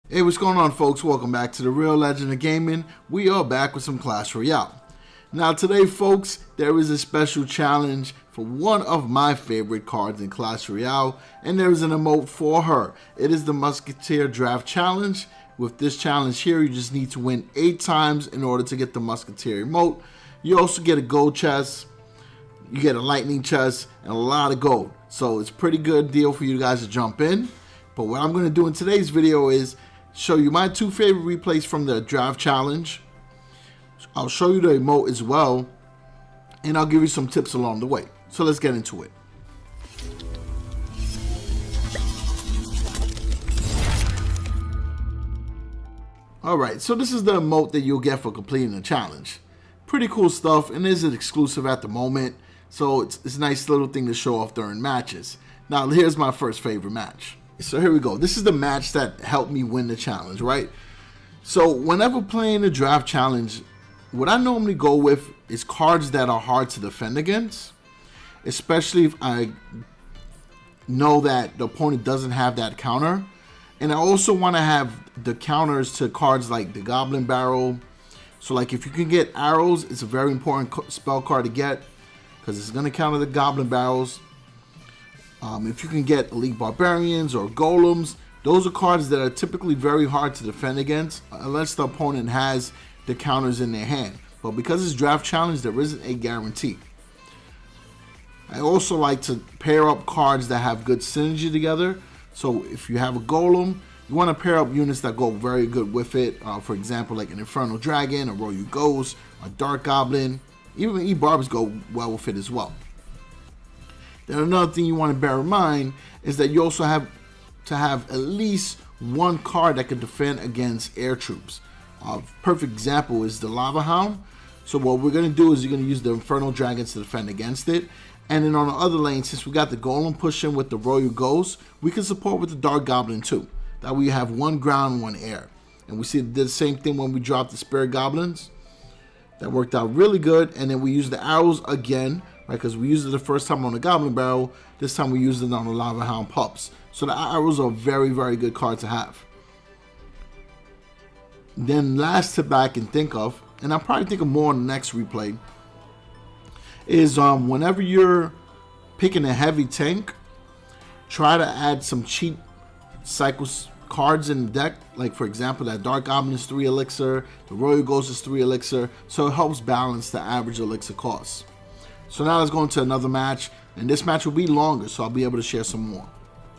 Hey, what's going on, folks? Welcome back to the Real Legend of Gaming. We are back with some Clash Royale. Now today, folks, there is a special challenge for one of my favorite cards in Clash Royale, and there is an emote for her. It is the Musketeer Draft Challenge. With this challenge here, you just need to win 8 times in order to get the Musketeer emote. You also get a gold chest, you get a lightning chest, and a lot of gold. So it's a pretty good deal for you guys to jump in. But what I'm going to do in today's video is show you my 2 favorite replays from the draft challenge. I'll show you the emote as well, and I'll give you some tips along the way. So let's get into it. Alright, so this is the emote that you'll get for completing the challenge. Pretty cool stuff, and is exclusive at the moment, so it's a nice little thing to show off during matches. Now here's my first favorite match. So here we go. This is the match that helped me win the challenge, right? So whenever playing the draft challenge, what I normally go with is cards that are hard to defend against, especially if I know that the opponent doesn't have that counter. And I also want to have the counters to cards like the Goblin Barrel. So like if you can get arrows, it's a very important spell card to get because it's going to counter the Goblin Barrels. If you can get Elite Barbarians or Golems, those are cards that are typically very hard to defend against unless the opponent has the counters in their hand. But because it's draft challenge, there isn't a guarantee. I also like to pair up cards that have good synergy together. So if you have a Golem, you want to pair up units that go very good with it. For example, like an Infernal Dragon, a Royal Ghost, a Dark Goblin. Even E-Barbs go well with it as well. Then another thing you want to bear in mind is that you also have to have at least one card that can defend against air troops. A perfect example is the Lava Hound. So what we're going to do is you're going to use the Infernal Dragons to defend against it. And then on the other lane, since we got the Golem pushing with the Royal Ghost, we can support with the Dark Goblin too. That way you have 1 ground, 1 air. And we see it did the same thing when we dropped the Spirit Goblins. That worked out really good. And then we use the arrows again, right? Because we used it the first time on the Goblin Barrel. This time we used it on the Lava Hound Pups. So the arrows are a very, very good card to have. Then last tip that I can think of, and I'll probably think of more in the next replay, is whenever you're picking a heavy tank, try to add some cheap cycles cards in the deck. Like for example, that Dark Goblin is 3 elixir, the Royal Ghost is 3 elixir, so it helps balance the average elixir cost. So now let's go into another match, and this match will be longer, so I'll be able to share some more.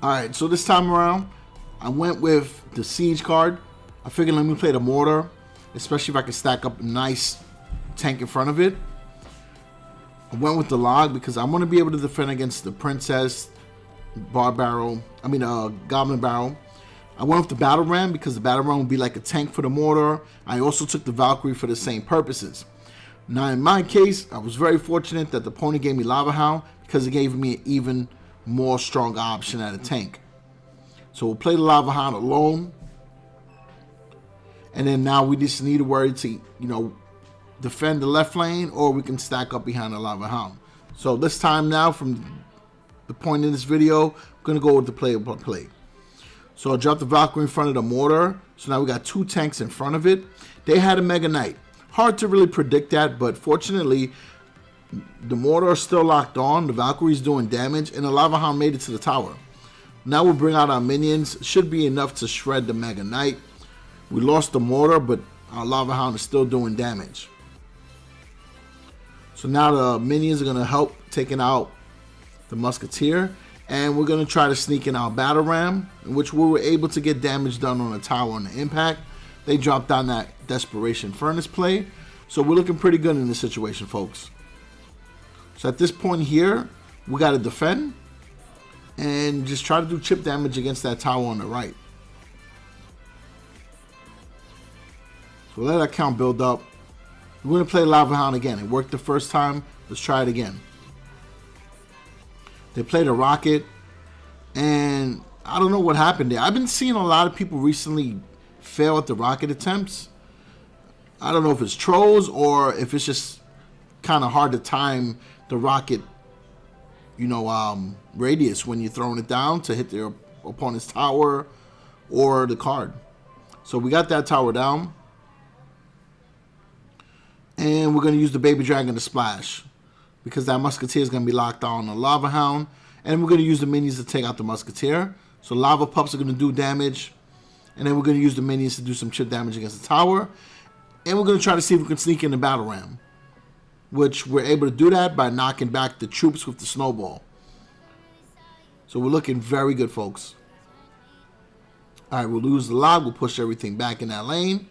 Alright, so this time around, I went with the Siege card. I figured let me play the Mortar, especially if I can stack up a nice tank in front of it. I went with the Log because I want to be able to defend against the Princess, Goblin Barrel. I went with the Battle Ram because the Battle Ram would be like a tank for the Mortar. I also took the Valkyrie for the same purposes. Now in my case, I was very fortunate that the opponent gave me Lava Hound because it gave me an even more strong option at a tank. So we'll play the Lava Hound alone. And then now we just need to worry to, defend the left lane, or we can stack up behind the Lava Hound. So this time now, from the point in this video, I'm going to go with the play. So I dropped the Valkyrie in front of the Mortar. So now we got 2 tanks in front of it. They had a Mega Knight. Hard to really predict that, but fortunately, the Mortar is still locked on. The Valkyrie is doing damage, and the Lava Hound made it to the tower. Now we'll bring out our minions. Should be enough to shred the Mega Knight. We lost the Mortar, but our Lava Hound is still doing damage. So now the minions are going to help taking out the Musketeer. And we're going to try to sneak in our Battle Ram, in which we were able to get damage done on the tower on the impact. They dropped down that Desperation Furnace play. So we're looking pretty good in this situation, folks. So at this point here, we got to defend. And just try to do chip damage against that tower on the right. So let that count build up. We're going to play Lava Hound again. It worked the first time. Let's try it again. They played a Rocket. And I don't know what happened there. I've been seeing a lot of people recently fail at the Rocket attempts. I don't know if it's trolls or if it's just kind of hard to time the Rocket, radius when you're throwing it down to hit their opponent's tower or the card. So we got that tower down. And we're going to use the baby dragon to splash, because that Musketeer is going to be locked on the Lava Hound. And we're going to use the minions to take out the Musketeer. So Lava Pups are going to do damage. And then we're going to use the minions to do some chip damage against the tower. And we're going to try to see if we can sneak in the Battle Ram, which we're able to do that by knocking back the troops with the snowball. So we're looking very good, folks. All right, we'll lose the log. We'll push everything back in that lane.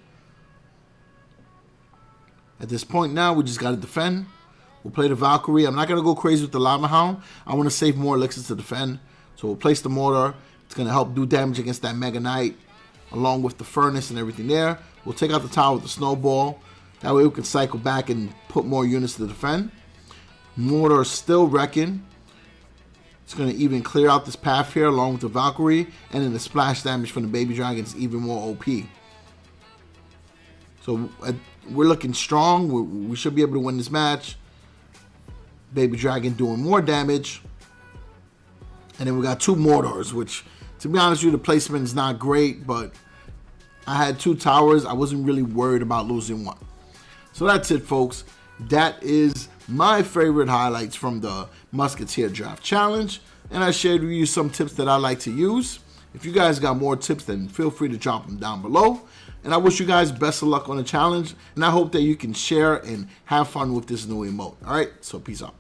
At this point now, we just got to defend. We'll play the Valkyrie. I'm not going to go crazy with the Lava Hound. I want to save more elixirs to defend. So we'll place the mortar. It's going to help do damage against that Mega Knight, along with the furnace and everything there. We'll take out the tower with the snowball. That way we can cycle back and put more units to defend. Mortar is still wrecking. It's going to even clear out this path here along with the Valkyrie. And then the splash damage from the baby dragon is even more OP. So we're looking strong. We should be able to win this match. Baby dragon doing more damage. And then we got two mortars, which, to be honest with you, the placement is not great, but I had two towers. I wasn't really worried about losing one. So that's it, folks. That is my favorite highlights from the Musketeer Draft Challenge. And I shared with you some tips that I like to use. If you guys got more tips, then feel free to drop them down below. And I wish you guys best of luck on the challenge. And I hope that you can share and have fun with this new emote. All right, so peace out.